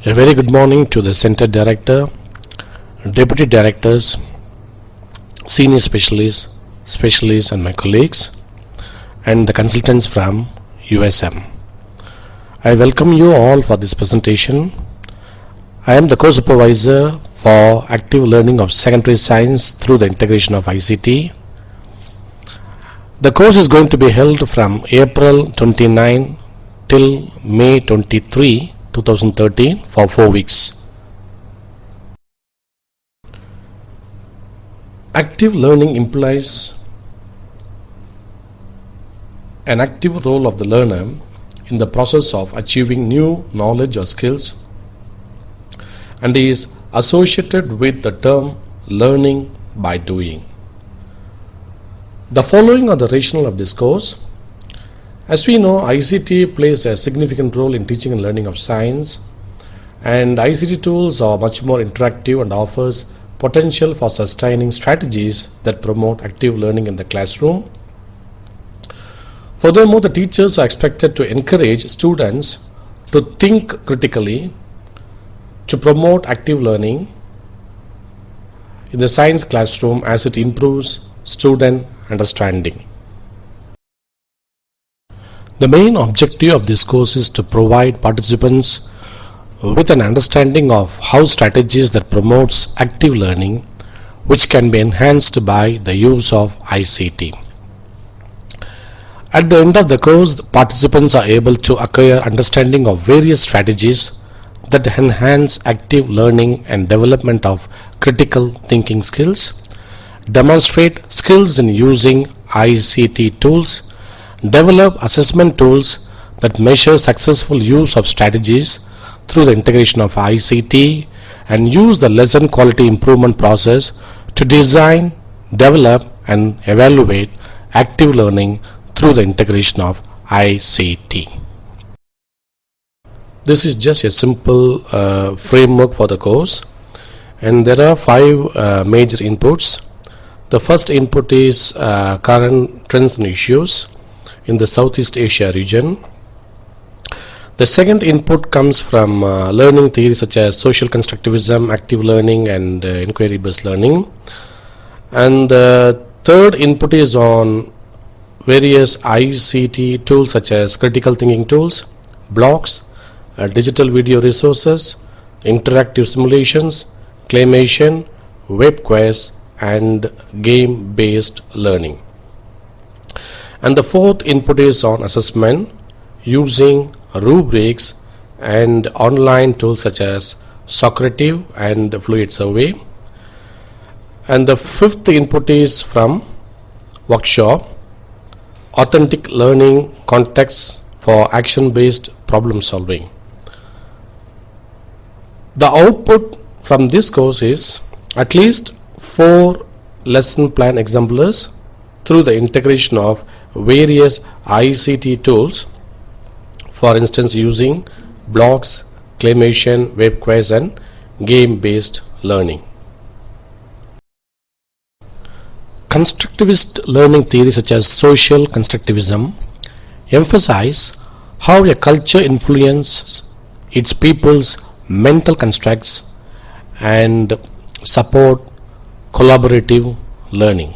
A very good morning to the Center Director, Deputy Directors, Senior Specialists and my colleagues and the consultants from USM. I welcome you all for this presentation. I am the co-supervisor for active learning of secondary science through the integration of ICT. The course is going to be held from April 29 till May 23, 2013 for 4 weeks. Active learning implies an active role of the learner in the process of achieving new knowledge or skills and is associated with the term learning by doing. The following are the rationale of this course. As we know, ICT plays a significant role in teaching and learning of science, and ICT tools are much more interactive and offers potential for sustaining strategies that promote active learning in the classroom. Furthermore, the teachers are expected to encourage students to think critically to promote active learning in the science classroom as it improves student understanding. The main objective of this course is to provide participants with an understanding of how strategies that promotes active learning, which can be enhanced by the use of ICT. At the end of the course, the participants are able to acquire understanding of various strategies that enhance active learning and development of critical thinking skills, demonstrate skills in using ICT tools, develop assessment tools that measure successful use of strategies through the integration of ICT, and use the lesson quality improvement process to design, develop and evaluate active learning through the integration of ICT. This is just a simple framework for the course, and there are 5 major inputs. The first input is current trends and issues in the Southeast Asia region. The second input comes from learning theories such as social constructivism, active learning and inquiry based learning. And the third input is on various ICT tools such as critical thinking tools, blocks, digital video resources, interactive simulations, claymation, web quests and game based learning. And the fourth input is on assessment using rubrics and online tools such as Socrative and Fluid Survey. And the fifth input is from workshop, authentic learning contexts for action-based problem solving. The output from this course is at least 4 lesson plan exemplars through the integration of various ICT tools, for instance using blocks, claymation, web quests and game based learning. Constructivist learning theories such as social constructivism emphasize how a culture influences its people's mental constructs and support collaborative learning.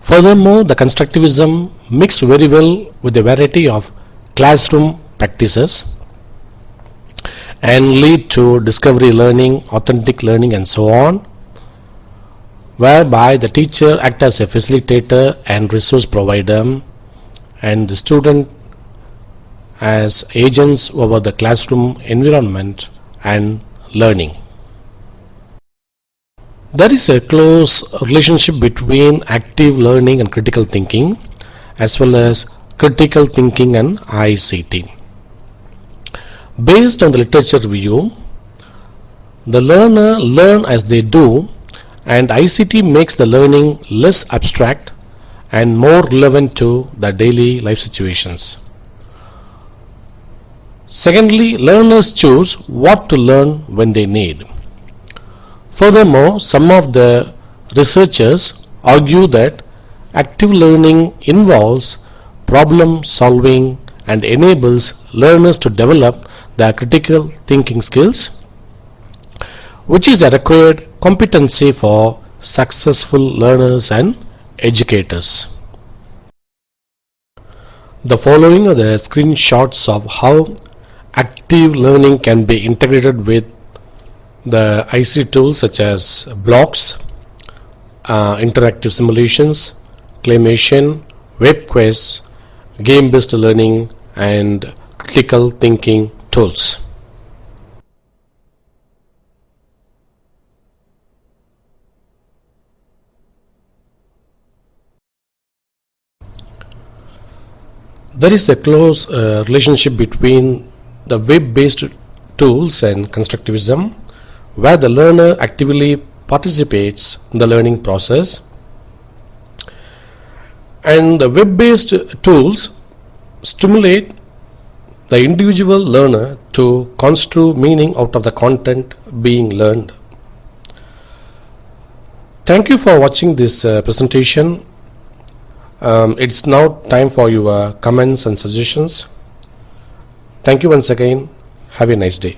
Furthermore, the constructivism mixes very well with a variety of classroom practices and lead to discovery learning, authentic learning and so on, whereby the teacher acts as a facilitator and resource provider and the student as agents over the classroom environment and learning. There is a close relationship between active learning and critical thinking, as well as critical thinking and ICT. Based on the literature review, the learner learn as they do, and ICT makes the learning less abstract and more relevant to the daily life situations. Secondly, learners choose what to learn when they need. Furthermore, some of the researchers argue that active learning involves problem solving and enables learners to develop their critical thinking skills, which is a required competency for successful learners and educators. The following are the screenshots of how active learning can be integrated with the ICT tools such as blocks, interactive simulations, claymation, web quests, game-based learning, and critical thinking tools. There is a close relationship between the web-based tools and constructivism, where the learner actively participates in the learning process, and the web-based tools stimulate the individual learner to construe meaning out of the content being learned. Thank you for watching this presentation. It's now time for your comments and suggestions. Thank you once again. Have a nice day.